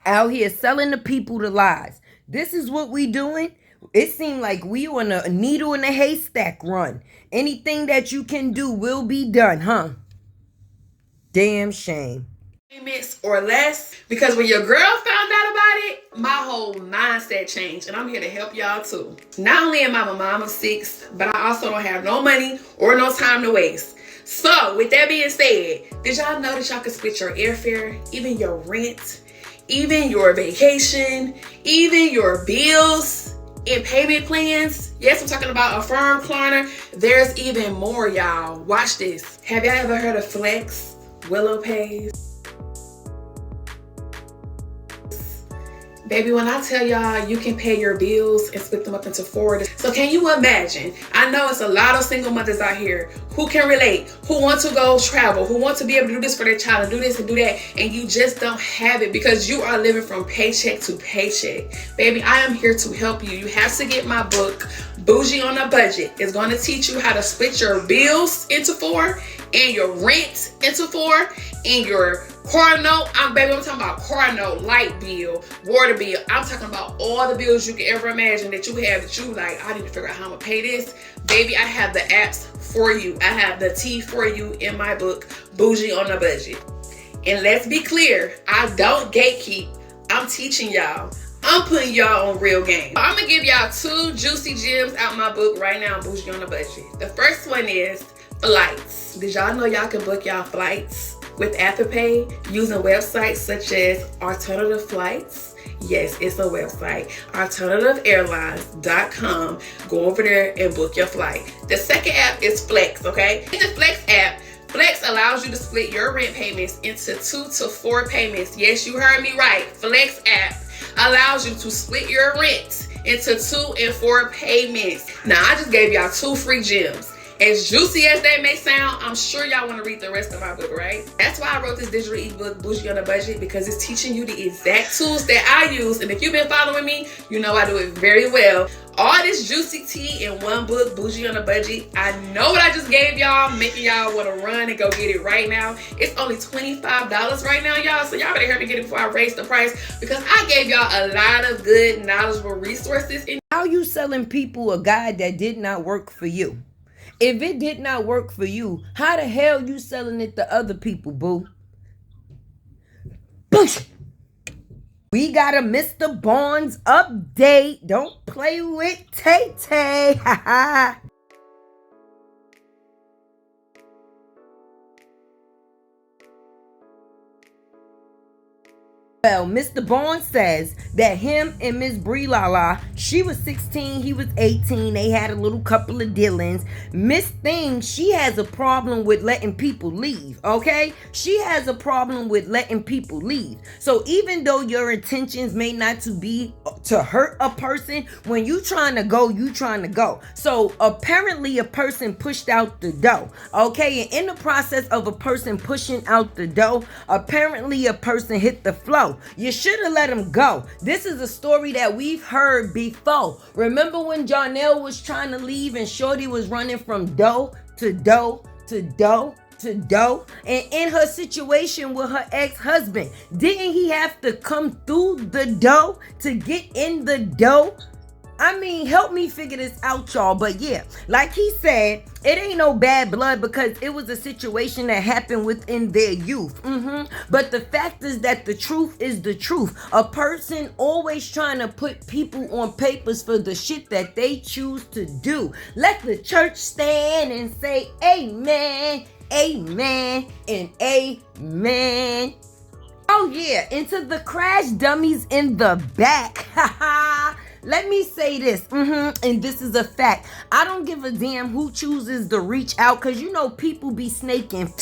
Out here selling the people the lies. This is what we doing. It seemed like we on a needle in a haystack run. Anything that you can do will be done, huh? Damn shame. Payments or less, because when your girl found out about it, my whole mindset changed, and I'm here to help y'all too. Not only am I a mom of 6, but I also don't have no money or no time to waste. So with that being said, did y'all know that y'all can split your airfare, even your rent, even your vacation, even your bills in payment plans? Yes, I'm talking about a firm Klarna. There's even more, y'all. Watch this. Have y'all ever heard of Flex, Willow Pays? Baby, when I tell y'all you can pay your bills and split them up into 4. So can you imagine? I know it's a lot of single mothers out here who can relate, who want to go travel, who want to be able to do this for their child and do this and do that, and you just don't have it because you are living from paycheck to paycheck. Baby, I am here to help you. You have to get my book, Bougie on a Budget. It's going to teach you how to split your bills into 4 and your rent into 4 and your car note. I'm talking about car note, light bill, water bill. I'm talking about all the bills you can ever imagine that you have that you like, I need to figure out how I'm gonna pay this. Baby, I have the apps for you. I have the tea for you in my book, Bougie on a Budget. And let's be clear, I don't gatekeep. I'm teaching y'all. I'm putting y'all on real game. I'm gonna give y'all 2 juicy gems out my book right now, Bougie on a Budget. The first one is flights. Did y'all know y'all can book y'all flights with Afterpay using websites such as Alternative Flights? Yes, it's a website, alternativeairlines.com. Go over there and book your flight. The second app is Flex, okay? In the Flex app, Flex allows you to split your rent payments into 2 to 4 payments. Yes, you heard me right. Flex app allows you to split your rent into 2 and 4 payments. Now, I just gave y'all 2 free gems. As juicy as that may sound, I'm sure y'all want to read the rest of my book, right? That's why I wrote this digital ebook, Bougie on a Budget, because it's teaching you the exact tools that I use. And if you've been following me, you know I do it very well. All this juicy tea in one book, Bougie on a Budget. I know what I just gave y'all, making y'all want to run and go get it right now. It's only $25 right now, y'all. So y'all better hurry get it before I raise the price, because I gave y'all a lot of good, knowledgeable resources. How you selling people a guide that did not work for you? If it did not work for you, how the hell you selling it to other people, boo? Push. We got a Mr.Barns update. Don't play with Tay-Tay. Ha ha. Well, Mr. Barnes says that him and Miss Briana, she was 16, he was 18. They had a little couple of dealings. Miss Thing, she has a problem with letting people leave, okay? She has a problem with letting people leave. So even though your intentions may not to be to hurt a person, when you trying to go, you trying to go. So apparently a person pushed out the door, okay? And in the process of a person pushing out the door, apparently a person hit the floor. You should have let him go. This is a story that we've heard before. Remember when Jarnell was trying to leave and Shorty was running from dough to dough to dough to dough? And in her situation with her ex-husband, didn't he have to come through the dough to get in the dough? I mean, help me figure this out, y'all. But yeah, like he said, it ain't no bad blood because it was a situation that happened within their youth. But the fact is that the truth is the truth. A person always trying to put people on papers for the shit that they choose to do. Let the church stand and say amen, amen, and amen. Oh yeah, into the crash dummies in the back. Let me say this, and this is a fact. I don't give a damn who chooses to reach out, because you know people be snaking.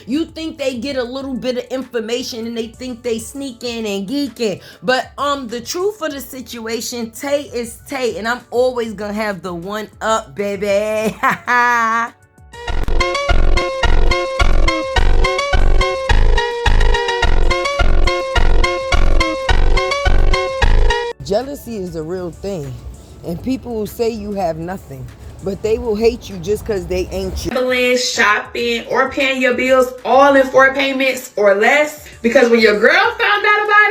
You think they get a little bit of information and they think they sneaking and geeking. But the truth of the situation, Tay is Tay, and I'm always gonna have the one up, baby. Jealousy is a real thing, and people will say you have nothing, but they will hate you just because they ain't you. Traveling, shopping, or paying your bills all in 4 payments or less, because when your girl found out about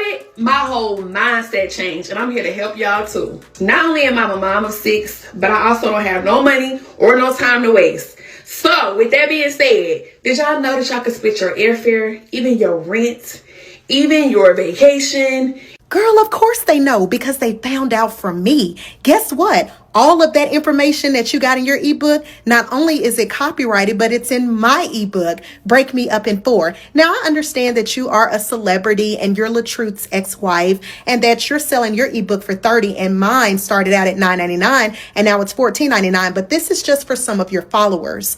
my whole mindset changed, and I'm here to help y'all too. Not only am I a mom of 6, but I also don't have no money or no time to waste. So with that being said, did y'all know that y'all could split your airfare, even your rent, even your vacation? Girl, of course they know, because they found out from me. Guess what? All of that information that you got in your ebook, not only is it copyrighted, but it's in my ebook, Break Me Up in 4. Now, I understand that you are a celebrity and you're LaTruth's ex-wife, and that you're selling your ebook for $30, and mine started out at $9.99 and now it's $14.99. But this is just for some of your followers.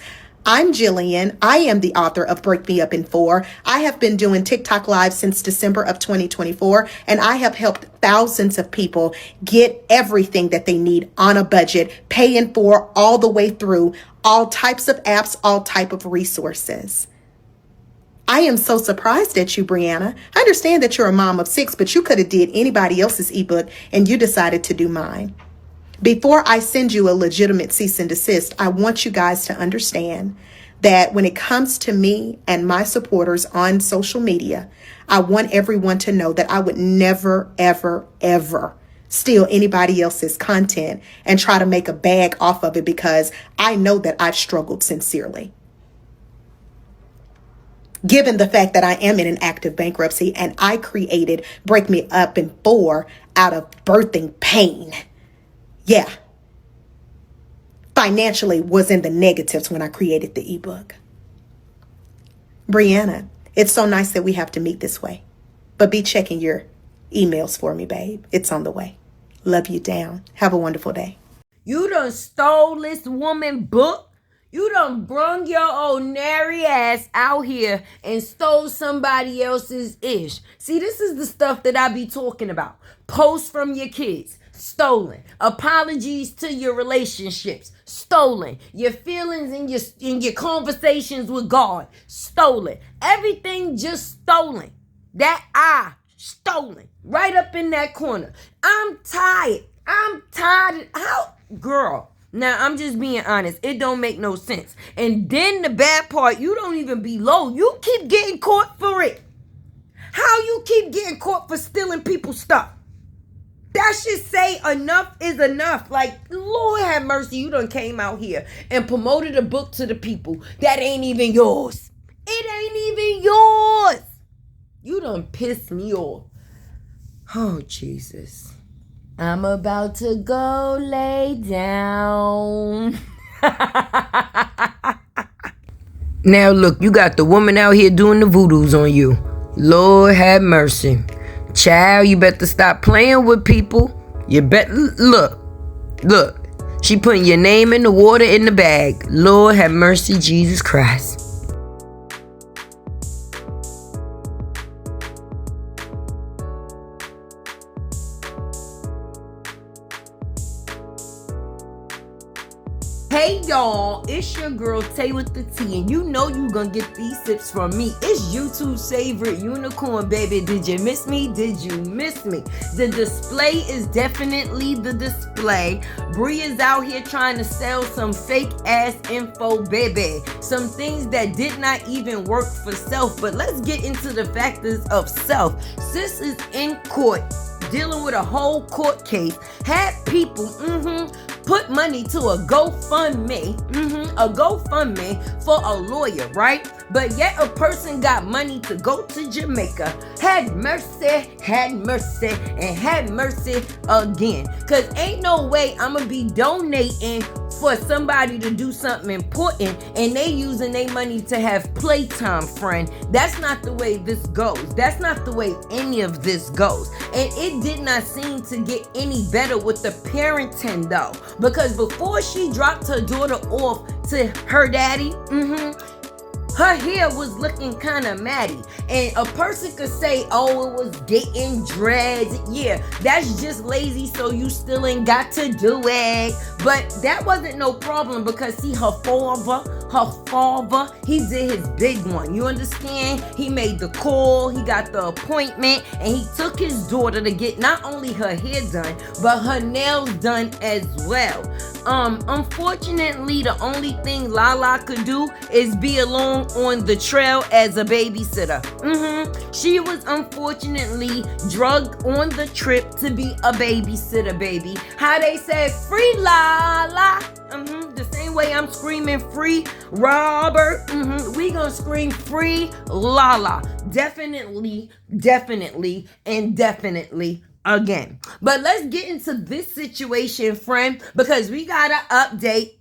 I'm Jillian. I am the author of Break Me Up in 4. I have been doing TikTok Live since December of 2024, and I have helped thousands of people get everything that they need on a budget, pay in 4 all the way through, all types of apps, all type of resources. I am so surprised at you, Briana. I understand that you're a mom of 6, but you could have did anybody else's ebook and you decided to do mine. Before I send you a legitimate cease and desist, I want you guys to understand that when it comes to me and my supporters on social media, I want everyone to know that I would never, ever, ever steal anybody else's content and try to make a bag off of it, because I know that I've struggled sincerely. Given the fact that I am in an active bankruptcy and I created Break Me Up in 4 out of birthing pain. Yeah, financially was in the negatives when I created the ebook. Briana, it's so nice that we have to meet this way, but be checking your emails for me, babe. It's on the way. Love you down. Have a wonderful day. You done stole this woman book. You done brung your old nary ass out here and stole somebody else's ish. See, this is the stuff that I be talking about. Posts from your kids. Stolen. Apologies to your relationships. Stolen. Your feelings in your conversations with God. Stolen. Everything just stolen. Stolen. Right up in that corner. I'm tired. How? Girl. Now, I'm just being honest. It don't make no sense. And then the bad part, you don't even be low. You keep getting caught for it. How you keep getting caught for stealing people's stuff? That should say enough is enough. Like, Lord have mercy, you done came out here and promoted a book to the people that ain't even yours. It ain't even yours. You done pissed me off. Oh, Jesus. I'm about to go lay down. Now, look, you got the woman out here doing the voodoos on you. Lord have mercy. Child, you better stop playing with people. You bet. Look. She putting your name in the water in the bag. Lord have mercy, Jesus Christ. Hey y'all, it's your girl Tay with the T, and you know you gonna get these sips from me. It's YouTube's favorite unicorn, baby. Did you miss me? Did you miss me? The display is definitely the display. Bree is out here trying to sell some fake ass info, baby. Some things that did not even work for self. But let's get into the factors of self. Sis is in court dealing with a whole court case. Had people put money to a GoFundMe, for a lawyer, right? But yet a person got money to go to Jamaica. Had mercy, and had mercy again. Cause ain't no way I'ma be donating for somebody to do something important and they using their money to have playtime, friend. That's not the way this goes. That's not the way any of this goes. And it did not seem to get any better with the parenting though. Because before she dropped her daughter off to her daddy, her hair was looking kind of matty. And a person could say, oh, it was getting dreads. Yeah, that's just lazy, so you still ain't got to do it. But that wasn't no problem because see, her father, he did his big one. You understand? He made the call, he got the appointment, and he took his daughter to get not only her hair done, but her nails done as well. Unfortunately, the only thing Lala could do is be along on the trail as a babysitter. She was unfortunately drugged on the trip to be a babysitter, baby. How they said, free Lala. The same way I'm screaming free Robert. We gonna scream free Lala. Definitely, and definitely again. But let's get into this situation, friend, because we gotta update.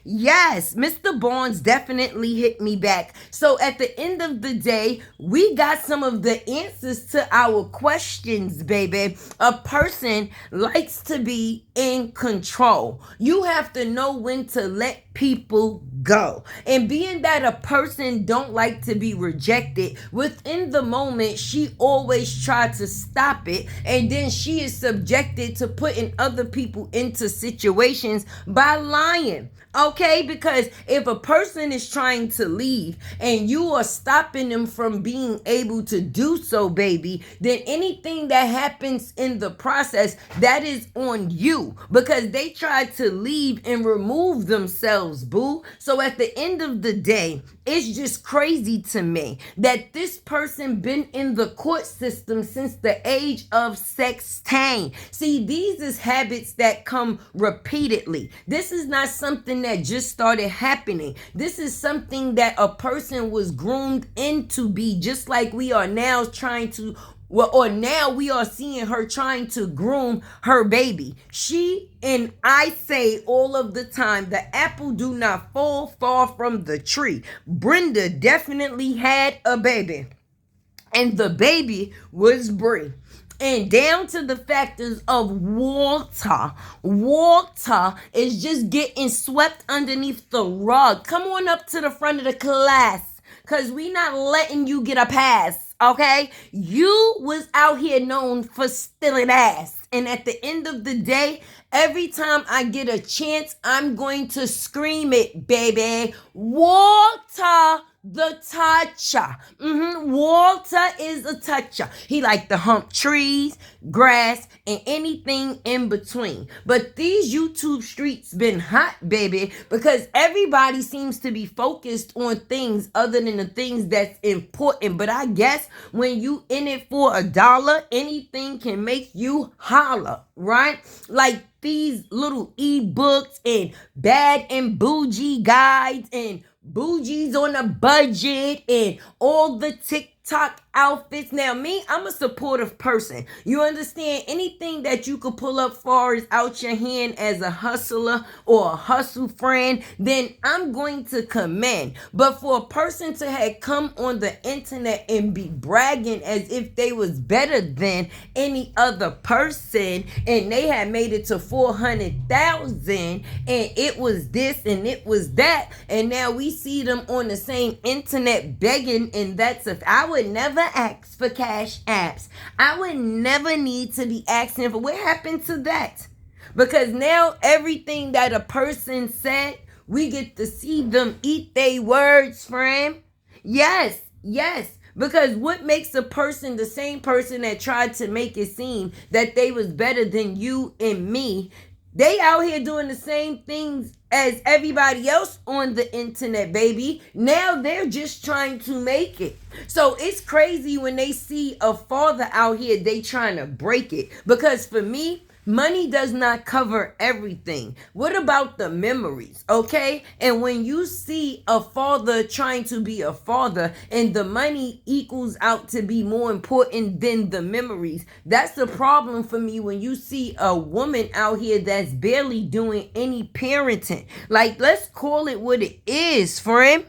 Yes, Mr. Barnes definitely hit me back. So at the end of the day, we got some of the answers to our questions, baby. A person likes to be in control. You have to know when to let people go. And being that a person don't like to be rejected, within the moment, she always tries to stop it. And then she is subjected to putting other people into situations by lying. Okay, because if a person is trying to leave and you are stopping them from being able to do so, baby, then anything that happens in the process, that is on you, because they tried to leave and remove themselves, boo. So at the end of the day, it's just crazy to me that this person been in the court system since the age of 16. See, these is habits that come repeatedly. This is not something that just started happening. This is something that a person was groomed into be, just like we are now trying to, or now we are seeing her trying to groom her baby. She, and I say all of the time, the apple do not fall far from the tree. Brenda definitely had a baby, and the baby was Bree. And down to the factors of Walter. Walter is just getting swept underneath the rug. Come on up to the front of the class, because we not letting you get a pass, okay? You was out here known for stealing ass. And at the end of the day, every time I get a chance, I'm going to scream it, baby. Walter the toucher. Walter is a toucher. He like to hump trees, grass, and anything in between. But these YouTube streets been hot, baby, because everybody seems to be focused on things other than the things that's important. But I guess when you in it for $1, anything can make you holler, right? Like these little ebooks and bad and bougie guides and bougies on a budget and all the TikTok outfits. Now, me, I'm a supportive person. You understand? Anything that you could pull up far as out your hand as a hustler or a hustle friend, then I'm going to commend. But for a person to have come on the internet and be bragging as if they was better than any other person and they had made it to 400,000 and it was this and it was that, and now we see them on the same internet begging, and that's if I would never ask for cash apps. I would never need to be asking for, what happened to that? Because now everything that a person said, we get to see them eat their words, friend. Yes. Because what makes a person the same person that tried to make it seem that they was better than you and me? They out here doing the same things as everybody else on the internet, baby. Now they're just trying to make it. So it's crazy when they see a father out here, they trying to break it. Because for me, money does not cover everything. What about the memories, okay? And when you see a father trying to be a father and the money equals out to be more important than the memories, that's the problem for me when you see a woman out here that's barely doing any parenting. Like, let's call it what it is, friend.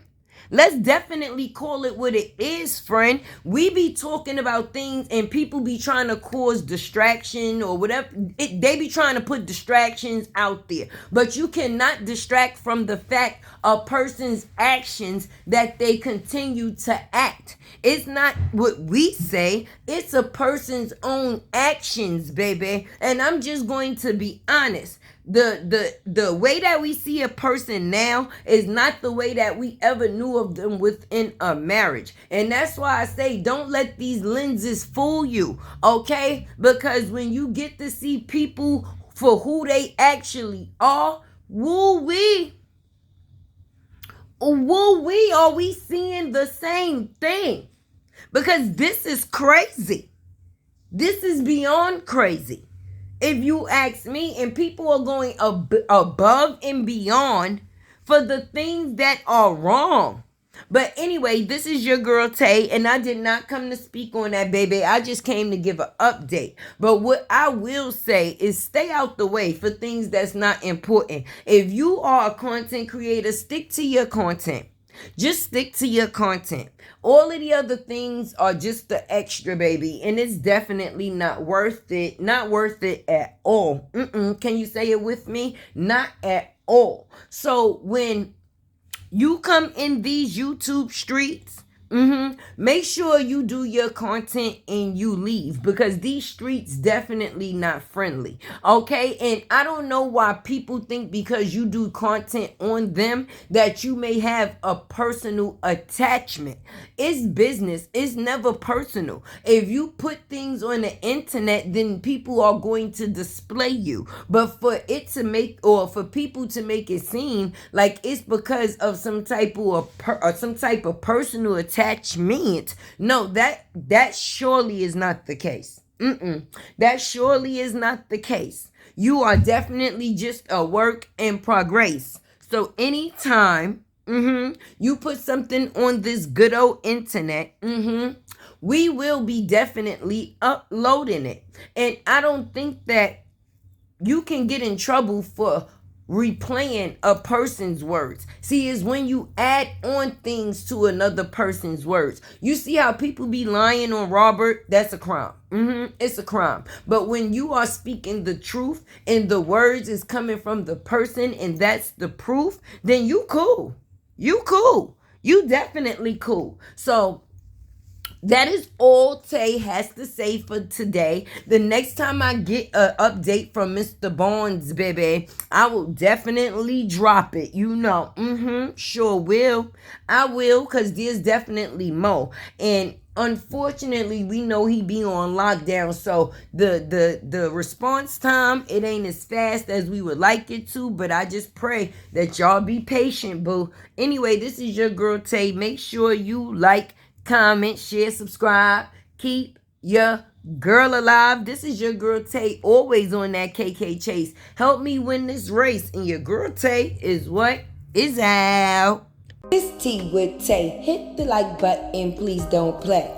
Let's definitely call it what it is, friend. We be talking about things and people be trying to cause distraction or whatever. They be trying to put distractions out there. But you cannot distract from the fact a person's actions that they continue to act. It's not what we say. It's a person's own actions, baby. And I'm just going to be honest. The way that we see a person now is not the way that we ever knew of them within a marriage. And that's why I say don't let these lenses fool you, okay? Because when you get to see people for who they actually are, woo-wee, are we seeing the same thing? Because this is crazy. This is beyond crazy, if you ask me. And people are going above and beyond for the things that are wrong. But anyway, this is your girl Tay, and I did not come to speak on that, baby. I just came to give an update. But what I will say is stay out the way for things that's not important. If you are a content creator, stick to your content. Just stick to your content. All of the other things are just the extra, baby, and it's definitely not worth it. Not worth it at all. Can you say it with me? Not at all. So when you come in these YouTube streets, make sure you do your content and you leave, because these streets definitely not friendly, okay? And I don't know why people think because you do content on them that you may have a personal attachment. It's business. It's never personal. If you put things on the internet, then people are going to display you. But for it to make, or for people to make it seem like it's because of some type of personal attachment, no, that surely is not the case. That surely is not the case. You are definitely just a work in progress. So anytime you put something on this good old internet, we will be definitely uploading it. And I don't think that you can get in trouble for replaying a person's words. See, is when you add on things to another person's words. You see how people be lying on Robert? That's a crime. It's a crime. But when you are speaking the truth and the words is coming from the person and that's the proof, then you cool. You cool. You definitely cool. So that is all Tay has to say for today. The next time I get an update from Mr.Barns, baby, I will definitely drop it. You know, sure will. I will, because there's definitely more. And unfortunately, we know he be on lockdown, so the response time, it ain't as fast as we would like it to, but I just pray that y'all be patient, boo. Anyway, this is your girl Tay. Make sure you like, comment, share, subscribe. Keep your girl alive. This is your girl Tay, always on that KK chase. Help me win this race. And your girl Tay is what? Is out. It's T with Tay. Hit the like button, please don't play.